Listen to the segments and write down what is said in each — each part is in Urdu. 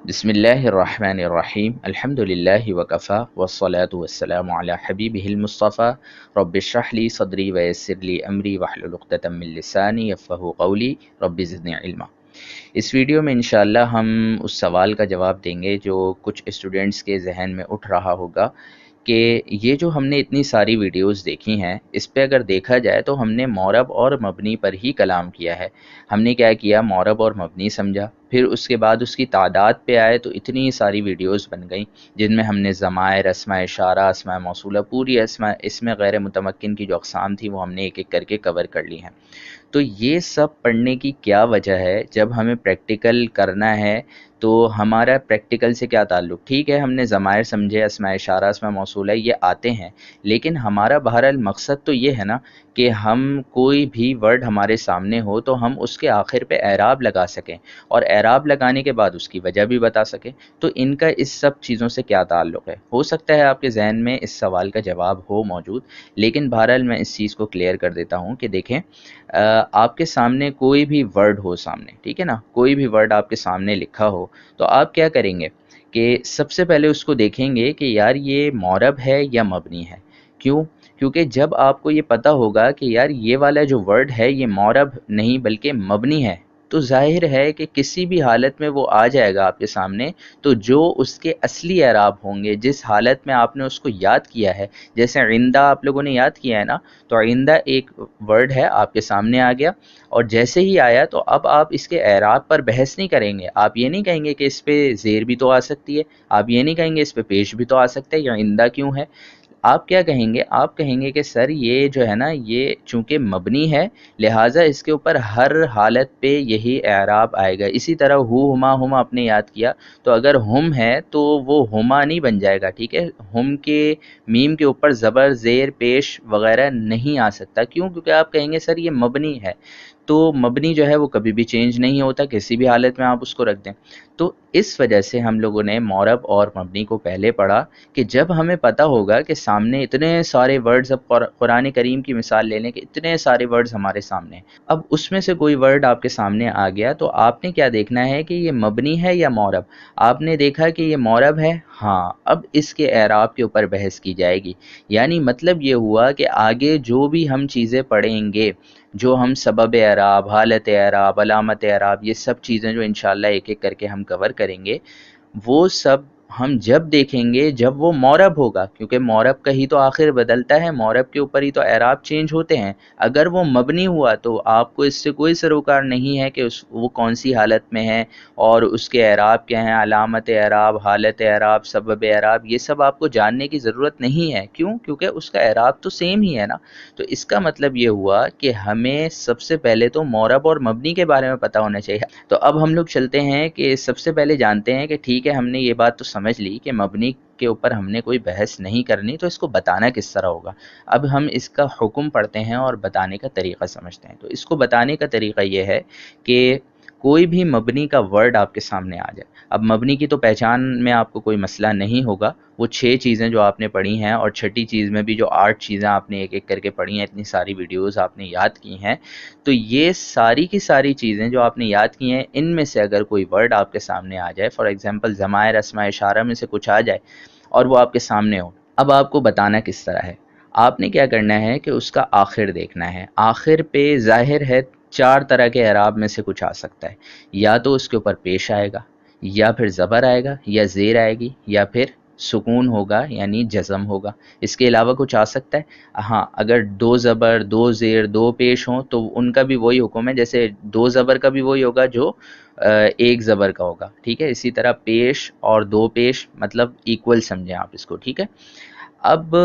بسم اللہ الرحمن الرحیم الحمد للہ وکفا والصلاة والسلام علی حبیبہ المصطفیٰ رب اشرح لی صدری ویسر لی امری واحلل عقدۃ من لسانی یفقہوا قولی رب زدنی علما۔ اس ویڈیو میں انشاءاللہ ہم اس سوال کا جواب دیں گے جو کچھ اسٹوڈنٹس کے ذہن میں اٹھ رہا ہوگا کہ یہ جو ہم نے اتنی ساری ویڈیوز دیکھی ہیں اس پہ اگر دیکھا جائے تو ہم نے مورب اور مبنی پر ہی کلام کیا ہے۔ ہم نے کیا کیا، مورب اور مبنی سمجھا، پھر اس کے بعد اس کی تعداد پہ آئے تو اتنی ساری ویڈیوز بن گئیں جن میں ہم نے ضمائر، اسماء اشارہ، اسماء موصولہ، پوری اسم غیر متمکن کی جو اقسام تھی وہ ہم نے ایک ایک کر کے کور کر لی ہیں۔ تو یہ سب پڑھنے کی کیا وجہ ہے؟ جب ہمیں پریکٹیکل کرنا ہے تو ہمارا پریکٹیکل سے کیا تعلق؟ ٹھیک ہے ہم نے ضمائر سمجھے، اسماء اشارہ، اسماء موصولہ یہ آتے ہیں، لیکن ہمارا بہرحال مقصد تو یہ ہے نا کہ ہم کوئی بھی ورڈ ہمارے سامنے ہو تو ہم اس کے آخر پہ اعراب لگا سکیں، اور اعراب لگانے کے بعد اس کی وجہ بھی بتا سکیں۔ تو ان کا اس سب چیزوں سے کیا تعلق ہے؟ ہو سکتا ہے آپ کے ذہن میں اس سوال کا جواب ہو موجود، لیکن بہرحال میں اس چیز کو کلیئر کر دیتا ہوں کہ دیکھیں آپ کے سامنے کوئی بھی ورڈ ہو سامنے، ٹھیک ہے نا، کوئی بھی ورڈ آپ کے سامنے لکھا ہو تو آپ کیا کریں گے کہ سب سے پہلے اس کو دیکھیں گے کہ یار یہ مورب ہے یا مبنی ہے۔ کیوں؟ کیونکہ جب آپ کو یہ پتہ ہوگا کہ یار یہ والا جو ورڈ ہے یہ مورب نہیں بلکہ مبنی ہے، تو ظاہر ہے کہ کسی بھی حالت میں وہ آ جائے گا آپ کے سامنے، تو جو اس کے اصلی اعراب ہوں گے جس حالت میں آپ نے اس کو یاد کیا ہے، جیسے عندہ آپ لوگوں نے یاد کیا ہے نا، تو عندہ ایک ورڈ ہے آپ کے سامنے آ گیا، اور جیسے ہی آیا تو اب آپ اس کے اعراب پر بحث نہیں کریں گے۔ آپ یہ نہیں کہیں گے کہ اس پہ زیر بھی تو آ سکتی ہے، آپ یہ نہیں کہیں گے اس پہ پیش بھی تو آ سکتا ہے، یا عندہ کیوں ہے۔ آپ کیا کہیں گے؟ آپ کہیں گے کہ سر یہ جو ہے نا یہ چونکہ مبنی ہے لہٰذا اس کے اوپر ہر حالت پہ یہی اعراب آئے گا۔ اسی طرح ہما ہما آپ نے یاد کیا، تو اگر ہم ہے تو وہ ہما نہیں بن جائے گا، ٹھیک ہے، ہم کے میم کے اوپر زبر، زیر، پیش وغیرہ نہیں آ سکتا۔ کیوں؟ کیونکہ آپ کہیں گے سر یہ مبنی ہے، تو مبنی جو ہے وہ کبھی بھی چینج نہیں ہوتا، کسی بھی حالت میں آپ اس کو رکھ دیں۔ تو اس وجہ سے ہم لوگوں نے مورب اور مبنی کو پہلے پڑھا کہ جب ہمیں پتہ ہوگا کہ سامنے اتنے سارے ورڈز، اب قرآن کریم کی مثال لے لیں کہ اتنے سارے ورڈز ہمارے سامنے ہیں، اب اس میں سے کوئی ورڈ آپ کے سامنے آ گیا تو آپ نے کیا دیکھنا ہے کہ یہ مبنی ہے یا مورب۔ آپ نے دیکھا کہ یہ مورب ہے، ہاں، اب اس کے اعراب کے اوپر بحث کی جائے گی۔ یعنی مطلب یہ ہوا کہ آگے جو بھی ہم چیزیں پڑھیں گے، جو ہم سبب اعراب، حالت اعراب، علامت اعراب، یہ سب چیزیں جو انشاءاللہ ایک ایک کر کے ہم کور کریں گے، وہ سب ہم جب دیکھیں گے جب وہ مورب ہوگا، کیونکہ مورب کا ہی تو آخر بدلتا ہے، مورب کے اوپر ہی تو اعراب چینج ہوتے ہیں۔ اگر وہ مبنی ہوا تو آپ کو اس سے کوئی سروکار نہیں ہے کہ وہ کون سی حالت میں ہے اور اس کے اعراب کیا ہیں، علامت اعراب، حالت اعراب، سبب اعراب، یہ سب آپ کو جاننے کی ضرورت نہیں ہے۔ کیوں؟ کیونکہ اس کا اعراب تو سیم ہی ہے نا۔ تو اس کا مطلب یہ ہوا کہ ہمیں سب سے پہلے تو مورب اور مبنی کے بارے میں پتہ ہونا چاہیے۔ تو اب ہم لوگ چلتے ہیں کہ سب سے پہلے جانتے ہیں کہ ٹھیک ہے ہم نے یہ بات تو سمجھ لی کہ مبنی کے اوپر ہم نے کوئی بحث نہیں کرنی، تو اس کو بتانا کس طرح ہوگا۔ اب ہم اس کا حکم پڑھتے ہیں اور بتانے کا طریقہ سمجھتے ہیں۔ تو اس کو بتانے کا طریقہ یہ ہے کہ کوئی بھی مبنی کا ورڈ آپ کے سامنے آ جائے۔ اب مبنی کی تو پہچان میں آپ کو کوئی مسئلہ نہیں ہوگا، وہ 6 چیزیں جو آپ نے پڑھی ہیں، اور چھٹی چیز میں بھی جو 8 چیزیں آپ نے ایک ایک کر کے پڑھی ہیں، اتنی ساری ویڈیوز آپ نے یاد کی ہیں، تو یہ ساری کی ساری چیزیں جو آپ نے یاد کی ہیں، ان میں سے اگر کوئی ورڈ آپ کے سامنے آ جائے، فار ایگزامپل ضمائر، اسماء اشارہ میں سے کچھ آ جائے اور وہ آپ کے سامنے ہو، اب آپ کو بتانا کس طرح ہے؟ آپ نے کیا کرنا ہے کہ اس کا آخر دیکھنا ہے۔ آخر پہ ظاہر ہے 4 طرح کے اعراب میں سے کچھ آ سکتا ہے، یا تو اس کے اوپر پیش آئے گا، یا پھر زبر آئے گا، یا زیر آئے گی، یا پھر سکون ہوگا یعنی جزم ہوگا۔ اس کے علاوہ کچھ آ سکتا ہے؟ ہاں، اگر 2 زبر، 2 زیر، 2 پیش ہوں تو ان کا بھی وہی حکم ہے، جیسے 2 زبر کا بھی وہی ہوگا جو 1 زبر کا ہوگا، ٹھیک ہے۔ اسی طرح پیش اور 2 پیش مطلب ایکول سمجھیں آپ اس کو، ٹھیک ہے۔ اب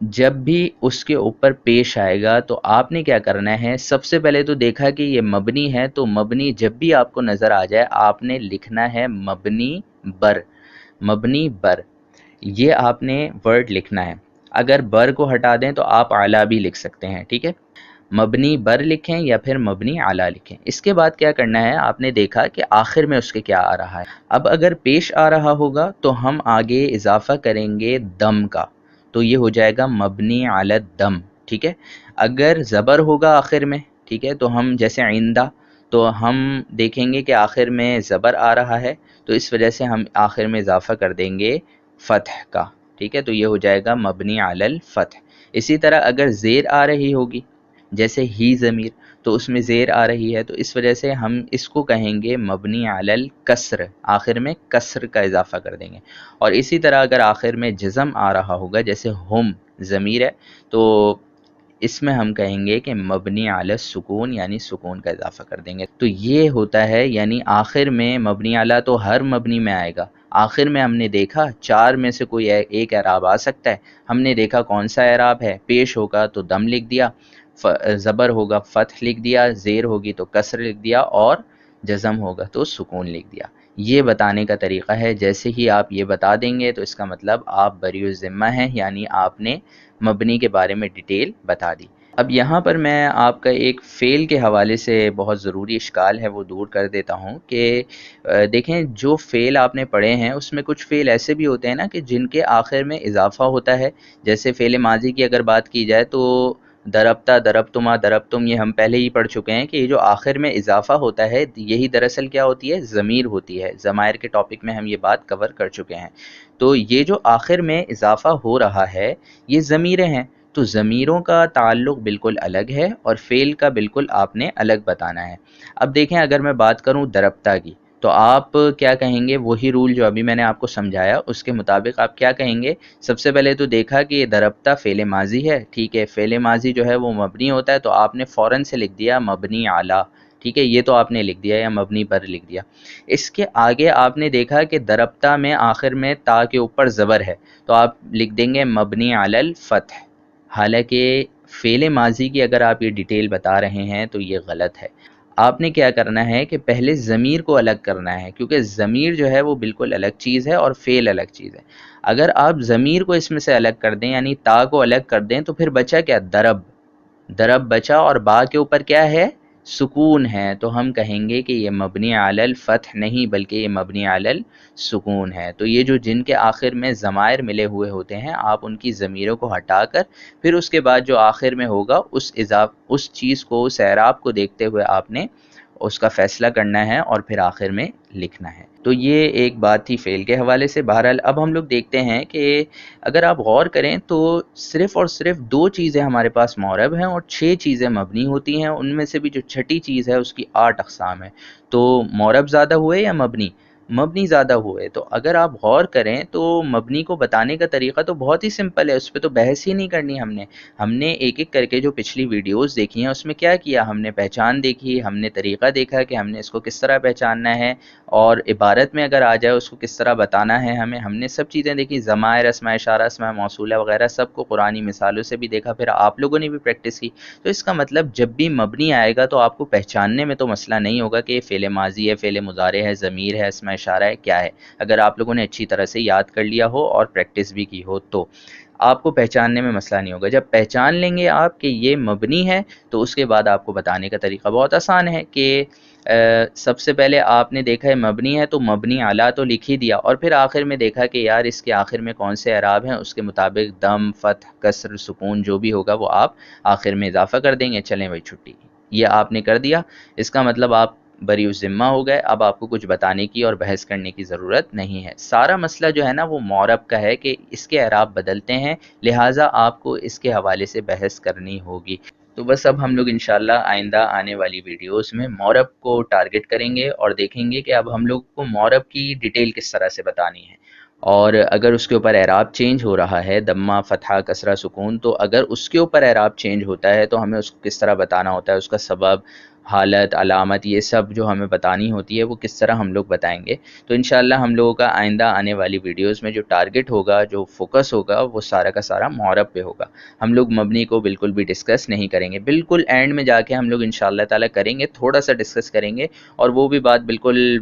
جب بھی اس کے اوپر پیش آئے گا تو آپ نے کیا کرنا ہے؟ سب سے پہلے تو دیکھا کہ یہ مبنی ہے، تو مبنی جب بھی آپ کو نظر آ جائے آپ نے لکھنا ہے مبنی بر، مبنی بر، یہ آپ نے ورڈ لکھنا ہے۔ اگر بر کو ہٹا دیں تو آپ اعلیٰ بھی لکھ سکتے ہیں، ٹھیک ہے۔ مبنی بر لکھیں یا پھر مبنی اعلیٰ لکھیں۔ اس کے بعد کیا کرنا ہے؟ آپ نے دیکھا کہ آخر میں اس کے کیا آ رہا ہے۔ اب اگر پیش آ رہا ہوگا تو ہم آگے اضافہ کریں گے دم کا، تو یہ ہو جائے گا مبنی علی الدم، ٹھیک ہے۔ اگر زبر ہوگا آخر میں، ٹھیک ہے، تو ہم جیسے عندہ، تو ہم دیکھیں گے کہ آخر میں زبر آ رہا ہے، تو اس وجہ سے ہم آخر میں اضافہ کر دیں گے فتح کا، ٹھیک ہے، تو یہ ہو جائے گا مبنی علی الفتح۔ اسی طرح اگر زیر آ رہی ہوگی جیسے ہی ضمیر، تو اس میں زیر آ رہی ہے، تو اس وجہ سے ہم اس کو کہیں گے مبنی علی الکسر، آخر میں کسر کا اضافہ کر دیں گے۔ اور اسی طرح اگر آخر میں جزم آ رہا ہوگا جیسے ہم ضمیر ہے، تو اس میں ہم کہیں گے کہ مبنی علی السکون، یعنی سکون کا اضافہ کر دیں گے۔ تو یہ ہوتا ہے، یعنی آخر میں مبنی علی تو ہر مبنی میں آئے گا، آخر میں ہم نے دیکھا چار میں سے کوئی ایک اعراب آ سکتا ہے، ہم نے دیکھا کون سا اعراب ہے، پیش ہوگا تو دم لکھ دیا، زبر ہوگا فتح لکھ دیا، زیر ہوگی تو کسر لکھ دیا، اور جزم ہوگا تو سکون لکھ دیا۔ یہ بتانے کا طریقہ ہے، جیسے ہی آپ یہ بتا دیں گے تو اس کا مطلب آپ بری الذمہ ہیں، یعنی آپ نے مبنی کے بارے میں ڈیٹیل بتا دی۔ اب یہاں پر میں آپ کا ایک فعل کے حوالے سے بہت ضروری اشکال ہے وہ دور کر دیتا ہوں کہ دیکھیں جو فعل آپ نے پڑھے ہیں اس میں کچھ فعل ایسے بھی ہوتے ہیں نا کہ جن کے آخر میں اضافہ ہوتا ہے، جیسے فعل ماضی کی اگر بات کی جائے تو دربتا، دربتما، دربتم، یہ ہم پہلے ہی پڑھ چکے ہیں کہ یہ جو آخر میں اضافہ ہوتا ہے یہی دراصل کیا ہوتی ہے، ضمیر ہوتی ہے۔ ضمائر کے ٹاپک میں ہم یہ بات کور کر چکے ہیں۔ تو یہ جو آخر میں اضافہ ہو رہا ہے یہ ضمیریں ہیں، تو ضمیروں کا تعلق بالکل الگ ہے اور فعل کا بالکل آپ نے الگ بتانا ہے۔ اب دیکھیں اگر میں بات کروں دربتا کی تو آپ کیا کہیں گے، وہی رول جو ابھی میں نے آپ کو سمجھایا اس کے مطابق آپ کیا کہیں گے۔ سب سے پہلے تو دیکھا کہ یہ دربتا فعل ماضی ہے، ٹھیک ہے، فعل ماضی جو ہے وہ مبنی ہوتا ہے، تو آپ نے فوراً سے لکھ دیا مبنی اعلیٰ، ٹھیک ہے، یہ تو آپ نے لکھ دیا یا مبنی پر لکھ دیا۔ اس کے آگے آپ نے دیکھا کہ دربتا میں آخر میں تا کے اوپر زبر ہے، تو آپ لکھ دیں گے مبنی علی الفتح۔ حالانکہ فعل ماضی کی اگر آپ یہ ڈیٹیل بتا رہے ہیں تو یہ غلط ہے۔ آپ نے کیا کرنا ہے کہ پہلے ضمیر کو الگ کرنا ہے، کیونکہ ضمیر جو ہے وہ بالکل الگ چیز ہے اور فعل الگ چیز ہے۔ اگر آپ ضمیر کو اس میں سے الگ کر دیں یعنی تا کو الگ کر دیں تو پھر بچا کیا، درب، درب بچا، اور با کے اوپر کیا ہے، سکون ہے، تو ہم کہیں گے کہ یہ مبنی علی الفتح نہیں بلکہ یہ مبنی علی السکون ہے۔ تو یہ جو جن کے آخر میں ضمائر ملے ہوئے ہوتے ہیں آپ ان کی ضمیروں کو ہٹا کر پھر اس کے بعد جو آخر میں ہوگا اس چیز کو، اس اعراب کو دیکھتے ہوئے آپ نے اس کا فیصلہ کرنا ہے اور پھر آخر میں لکھنا ہے۔ تو یہ ایک بات تھی فعل کے حوالے سے۔ بہرحال اب ہم لوگ دیکھتے ہیں کہ اگر آپ غور کریں تو صرف اور صرف 2 چیزیں ہمارے پاس معرب ہیں اور 6 چیزیں مبنی ہوتی ہیں، ان میں سے بھی جو چھٹی چیز ہے اس کی 8 اقسام ہیں۔ تو معرب زیادہ ہوئے یا مبنی؟ مبنی زیادہ ہوئے۔ تو اگر آپ غور کریں تو مبنی کو بتانے کا طریقہ تو بہت ہی سمپل ہے، اس پہ تو بحث ہی نہیں کرنی ہم نے ایک ایک کر کے جو پچھلی ویڈیوز دیکھی ہیں اس میں کیا کیا، ہم نے پہچان دیکھی، ہم نے طریقہ دیکھا کہ ہم نے اس کو کس طرح پہچاننا ہے، اور عبارت میں اگر آ جائے اس کو کس طرح بتانا ہے ہم نے سب چیزیں دیکھی، ضمائر، اسماء اشارہ، اسماء موصولہ وغیرہ سب کو قرآنی مثالوں سے بھی دیکھا، پھر آپ لوگوں نے بھی پریکٹس کی۔ تو اس کا مطلب جب بھی مبنی آئے گا تو آپ کو پہچاننے میں تو مسئلہ نہیں ہوگا کہ یہ فعل ماضی ہے، فعل مضارع ہے، ضمیر ہے، اسماء اشارہ ہے، کیا ہے۔ اگر آپ لوگوں نے اچھی طرح سے یاد کر لیا ہو اور پریکٹس بھی کی ہو تو آپ کو پہچاننے میں مسئلہ نہیں ہوگا۔ جب پہچان لیں گے آپ کہ یہ مبنی ہے تو اس کے بعد آپ کو بتانے کا طریقہ بہت آسان ہے کہ سب سے پہلے آپ نے دیکھا ہے مبنی ہے تو مبنی اعلیٰ تو لکھ ہی دیا، اور پھر آخر میں دیکھا کہ یار اس کے آخر میں کون سے اعراب ہیں، اس کے مطابق دم، فتح، کسر، سکون جو بھی ہوگا وہ آپ آخر میں اضافہ کر دیں گے، چلیں بھائی چھٹی۔ یہ آپ نے کر دیا، اس کا مطلب آپ بری الذمہ ہو گئے، اب آپ کو کچھ بتانے کی اور بحث کرنے کی ضرورت نہیں ہے۔ سارا مسئلہ جو ہے نا وہ معرب کا ہے کہ اس کے اعراب بدلتے ہیں، لہٰذا آپ کو اس کے حوالے سے بحث کرنی ہوگی۔ تو بس اب ہم لوگ انشاءاللہ آئندہ آنے والی ویڈیوز میں معرب کو ٹارگٹ کریں گے اور دیکھیں گے کہ اب ہم لوگ کو معرب کی ڈیٹیل کس طرح سے بتانی ہے، اور اگر اس کے اوپر اعراب چینج ہو رہا ہے، دمہ، فتحہ، کسرہ، سکون، تو اگر اس کے اوپر اعراب چینج ہوتا ہے تو ہمیں اس کو کس طرح بتانا ہوتا ہے، اس کا سبب، حالت، علامت، یہ سب جو ہمیں بتانی ہوتی ہے وہ کس طرح ہم لوگ بتائیں گے۔ تو انشاءاللہ ہم لوگوں کا آئندہ آنے والی ویڈیوز میں جو ٹارگٹ ہوگا، جو فوکس ہوگا، وہ سارا کا سارا معرب پہ ہوگا۔ ہم لوگ مبنی کو بالکل بھی ڈسکس نہیں کریں گے، بالکل اینڈ میں جا کے ہم لوگ انشاءاللہ تعالیٰ کریں گے، تھوڑا سا ڈسکس کریں گے، اور وہ بھی بات بالکل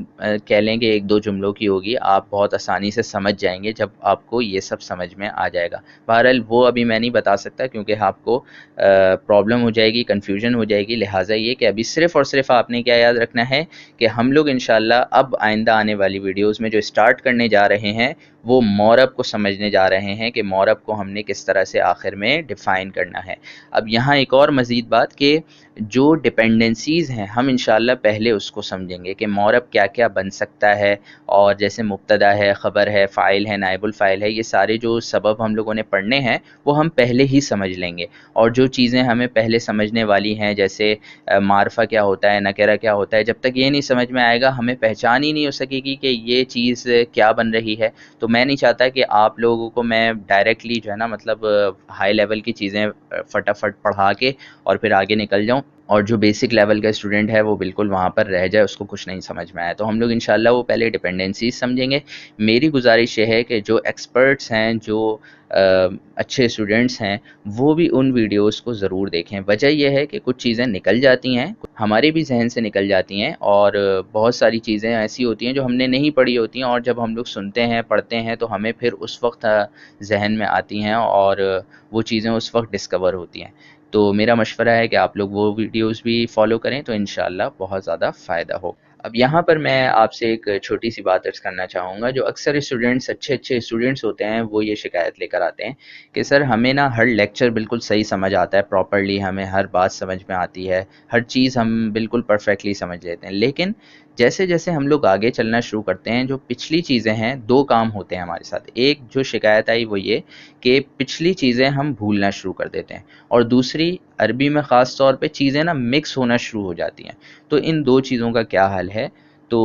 کہہ لیں کہ 1-2 جملوں کی ہوگی، آپ بہت آسانی سے سمجھ جائیں گے جب آپ کو یہ سب سمجھ میں آ جائے گا۔ بہرحال وہ ابھی میں نہیں بتا سکتا کیونکہ آپ کو پرابلم ہو جائے گی، کنفیوژن ہو جائے گی، لہٰذا یہ کہ ابھی صرف اور صرف آپ نے کیا یاد رکھنا ہے کہ ہم لوگ انشاءاللہ اب آئندہ آنے والی ویڈیوز میں جو اسٹارٹ کرنے جا رہے ہیں وہ مورب کو سمجھنے جا رہے ہیں کہ مورب کو ہم نے کس طرح سے آخر میں ڈیفائن کرنا ہے۔ اب یہاں ایک اور مزید بات کہ جو ڈپینڈنسیز ہیں ہم انشاءاللہ پہلے اس کو سمجھیں گے کہ مورب کیا کیا بن سکتا ہے، اور جیسے مبتدا ہے، خبر ہے، فاعل ہے، نائب الفاعل ہے، یہ سارے جو سبب ہم لوگوں نے پڑھنے ہیں وہ ہم پہلے ہی سمجھ لیں گے، اور جو چیزیں ہمیں پہلے سمجھنے والی ہیں جیسے معرفہ کیا ہوتا ہے، نکرہ کیا ہوتا ہے، جب تک یہ نہیں سمجھ میں آئے گا ہمیں پہچان ہی نہیں ہو سکے گی کہ یہ چیز کیا بن رہی ہے۔ تو میں نہیں چاہتا کہ آپ لوگوں کو میں ڈائریکٹلی جو ہے نا مطلب ہائی لیول کی چیزیں فٹافٹ پڑھا کے اور پھر آگے نکل جاؤں، اور جو بیسک لیول کا اسٹوڈنٹ ہے وہ بالکل وہاں پر رہ جائے، اس کو کچھ نہیں سمجھ میں آیا۔ تو ہم لوگ انشاءاللہ وہ پہلے ڈپینڈنسیز سمجھیں گے۔ میری گزارش یہ ہے کہ جو ایکسپرٹس ہیں، جو اچھے اسٹوڈنٹس ہیں، وہ بھی ان ویڈیوز کو ضرور دیکھیں۔ وجہ یہ ہے کہ کچھ چیزیں نکل جاتی ہیں، ہمارے بھی ذہن سے نکل جاتی ہیں، اور بہت ساری چیزیں ایسی ہوتی ہیں جو ہم نے نہیں پڑھی ہوتی ہیں، اور جب ہم لوگ سنتے ہیں، پڑھتے ہیں تو ہمیں پھر اس وقت ذہن میں آتی ہیں، اور وہ چیزیں اس وقت ڈسکور ہوتی ہیں۔ تو میرا مشورہ ہے کہ آپ لوگ وہ ویڈیوز بھی فالو کریں تو انشاءاللہ بہت زیادہ فائدہ ہو۔ اب یہاں پر میں آپ سے ایک چھوٹی سی بات عرض کرنا چاہوں گا۔ جو اکثر اسٹوڈنٹس، اچھے اسٹوڈنٹس ہوتے ہیں، وہ یہ شکایت لے کر آتے ہیں کہ سر ہمیں نا ہر لیکچر بالکل صحیح سمجھ آتا ہے، پراپرلی ہمیں ہر بات سمجھ میں آتی ہے، ہر چیز ہم بالکل پرفیکٹلی سمجھ لیتے ہیں، لیکن جیسے جیسے ہم لوگ آگے چلنا شروع کرتے ہیں، جو پچھلی چیزیں ہیں، دو کام ہوتے ہیں ہمارے ساتھ۔ ایک جو شکایت آئی وہ یہ کہ پچھلی چیزیں ہم بھولنا شروع کر دیتے ہیں، اور دوسری عربی میں خاص طور پہ چیزیں نا مکس ہونا شروع ہو جاتی ہیں۔ تو ان دو چیزوں کا کیا حل ہے؟ تو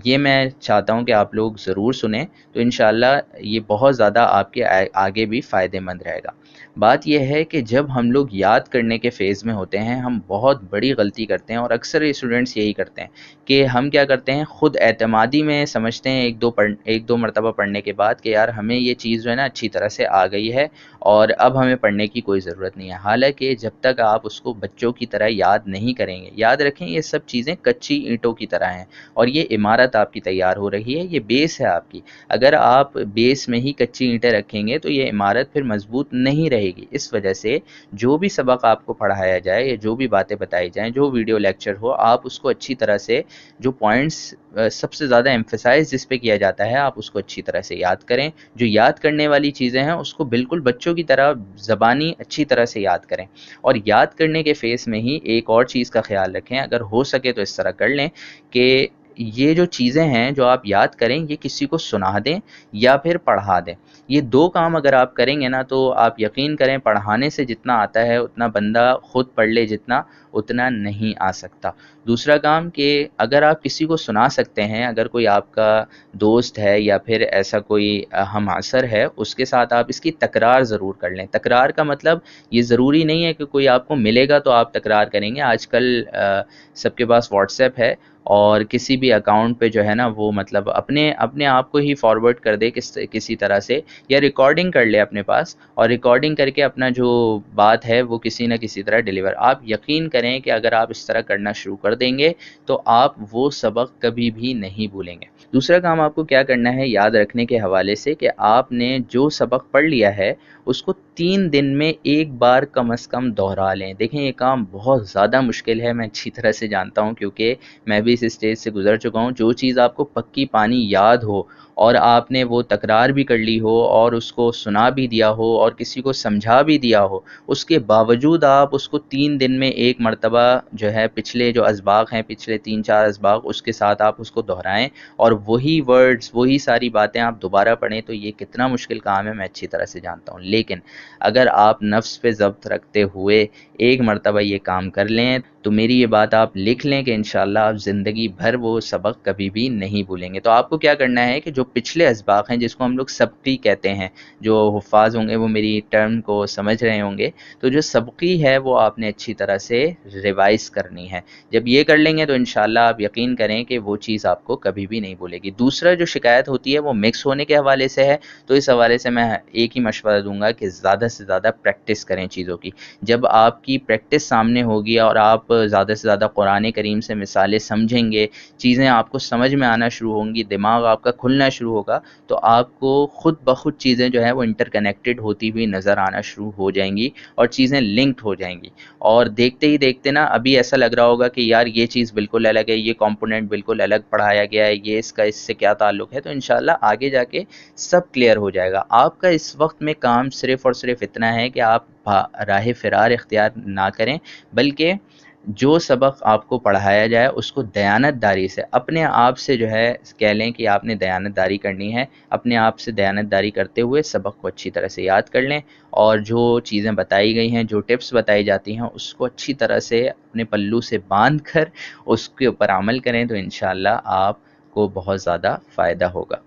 یہ میں چاہتا ہوں کہ آپ لوگ ضرور سنیں، تو انشاءاللہ یہ بہت زیادہ آپ کے آگے بھی فائدہ مند رہے گا۔ بات یہ ہے کہ جب ہم لوگ یاد کرنے کے فیز میں ہوتے ہیں، ہم بہت بڑی غلطی کرتے ہیں، اور اکثر اسٹوڈنٹس یہی کرتے ہیں کہ ہم کیا کرتے ہیں، خود اعتمادی میں سمجھتے ہیں ایک دو مرتبہ پڑھنے کے بعد کہ یار ہمیں یہ چیز جو ہے نا اچھی طرح سے آ گئی ہے، اور اب ہمیں پڑھنے کی کوئی ضرورت نہیں ہے۔ حالانکہ جب تک آپ اس کو بچوں کی طرح یاد نہیں کریں گے، یاد رکھیں یہ سب چیزیں کچی اینٹوں کی طرح ہیں، اور یہ عمارت آپ کی تیار ہو رہی ہے، یہ بیس ہے آپ کی۔ اگر آپ بیس میں ہی کچی اینٹیں رکھیں گے تو یہ عمارت پھر مضبوط نہیں رہے گی۔ اس وجہ سے جو بھی سبق آپ کو پڑھایا جائے، یا جو بھی باتیں بتائی جائیں، جو ویڈیو لیکچر ہو، آپ اس کو اچھی طرح سے، جو پوائنٹس سب سے زیادہ ایمفسائز جس پہ کیا جاتا ہے، آپ اس کو اچھی طرح سے یاد کریں۔ جو یاد کرنے والی چیزیں ہیں اس کو بالکل بچوں کی طرح زبانی اچھی طرح سے یاد کریں، اور یاد کرنے کے فیس میں ہی ایک اور چیز کا خیال رکھیں، اگر ہو سکے تو اس طرح کر لیں کہ یہ جو چیزیں ہیں جو آپ یاد کریں، یہ کسی کو سنا دیں یا پھر پڑھا دیں۔ یہ دو کام اگر آپ کریں گے نا تو آپ یقین کریں پڑھانے سے جتنا آتا ہے اتنا بندہ خود پڑھ لے جتنا، اتنا نہیں آ سکتا۔ دوسرا کام کہ اگر آپ کسی کو سنا سکتے ہیں، اگر کوئی آپ کا دوست ہے یا پھر ایسا کوئی ہم عصر ہے، اس کے ساتھ آپ اس کی تکرار ضرور کر لیں۔ تکرار کا مطلب یہ ضروری نہیں ہے کہ کوئی آپ کو ملے گا تو آپ تکرار کریں گے۔ آج کل سب کے پاس واٹس ایپ ہے، اور کسی بھی اکاؤنٹ پہ جو ہے نا وہ مطلب اپنے آپ کو ہی فارورڈ کر دے کسی طرح سے، یا ریکارڈنگ کر لے اپنے پاس، اور ریکارڈنگ کر کے اپنا جو بات ہے وہ کسی نہ کسی طرح ڈیلیور۔ آپ یقین کریں کہ اگر آپ اس طرح کرنا شروع کر دیں گے تو آپ وہ سبق کبھی بھی نہیں بھولیں گے۔ دوسرا کام آپ کو کیا کرنا ہے یاد رکھنے کے حوالے سے، کہ آپ نے جو سبق پڑھ لیا ہے اس کو 3 دن میں ایک بار کم از کم دہرا لیں۔ دیکھیں یہ کام بہت زیادہ مشکل ہے، میں اچھی طرح سے جانتا ہوں، کیونکہ میں بھی اس اسٹیج سے گزر چکا ہوں۔ جو چیز آپ کو پکی پانی یاد ہو، اور آپ نے وہ تکرار بھی کر لی ہو، اور اس کو سنا بھی دیا ہو، اور کسی کو سمجھا بھی دیا ہو، اس کے باوجود آپ اس کو 3 دن میں ایک مرتبہ جو ہے پچھلے جو اسباق ہیں، پچھلے 3-4 اسباق، اس کے ساتھ آپ اس کو دہرائیں، اور وہی ورڈز، وہی ساری باتیں آپ دوبارہ پڑھیں، تو یہ کتنا مشکل کام ہے میں اچھی طرح سے جانتا ہوں۔ لیکن اگر آپ نفس پہ ضبط رکھتے ہوئے ایک مرتبہ یہ کام کر لیں تو میری یہ بات آپ لکھ لیں کہ انشاءاللہ آپ زندگی بھر وہ سبق کبھی بھی نہیں بھولیں گے۔ تو آپ کو کیا کرنا ہے کہ جو پچھلے اسباق ہیں، جس کو ہم لوگ سبقی کہتے ہیں، جو حفاظ ہوں گے وہ میری ٹرم کو سمجھ رہے ہوں گے، تو جو سبقی ہے وہ آپ نے اچھی طرح سے ریوائز کرنی ہے۔ جب یہ کر لیں گے تو انشاءاللہ آپ یقین کریں کہ وہ چیز آپ کو کبھی بھی نہیں بھولے گی۔ دوسرا جو شکایت ہوتی ہے وہ مکس ہونے کے حوالے سے ہے، تو اس حوالے سے میں ایک ہی مشورہ دوں گا کہ زیادہ سے زیادہ پریکٹس کریں چیزوں کی۔ جب آپ کی پریکٹس سامنے ہوگی اور آپ زیادہ سے زیادہ قرآن کریم سے مثالیں سمجھیں گے، چیزیں آپ کو سمجھ میں آنا شروع ہوں گی، دماغ آپ کا کھلنا شروع ہوگا تو آپ کو خود بخود چیزیں جو ہیں وہ انٹر کنیکٹڈ ہوتی ہوئی نظر آنا شروع ہو جائیں گی اور چیزیں لنکڈ ہو جائیں گی، اور دیکھتے ہی دیکھتے نا ابھی ایسا لگ رہا ہوگا کہ یار یہ چیز بالکل الگ ہے، یہ کمپوننٹ بالکل الگ پڑھایا گیا ہے، یہ اس کا اس سے کیا تعلق ہے، تو انشاءاللہ آگے جا کے سب کلیئر ہو جائے گا۔ آپ کا اس وقت میں کام صرف اور صرف اتنا ہے کہ آپ راہ فرار اختیار نہ کریں، بلکہ جو سبق آپ کو پڑھایا جائے اس کو دیانت داری سے اپنے آپ سے جو ہے کہہ لیں کہ آپ نے دیانت داری کرنی ہے، اپنے آپ سے دیانت داری کرتے ہوئے سبق کو اچھی طرح سے یاد کر لیں، اور جو چیزیں بتائی گئی ہیں، جو ٹپس بتائی جاتی ہیں، اس کو اچھی طرح سے اپنے پلو سے باندھ کر اس کے اوپر عمل کریں تو انشاءاللہ آپ کو بہت زیادہ فائدہ ہوگا۔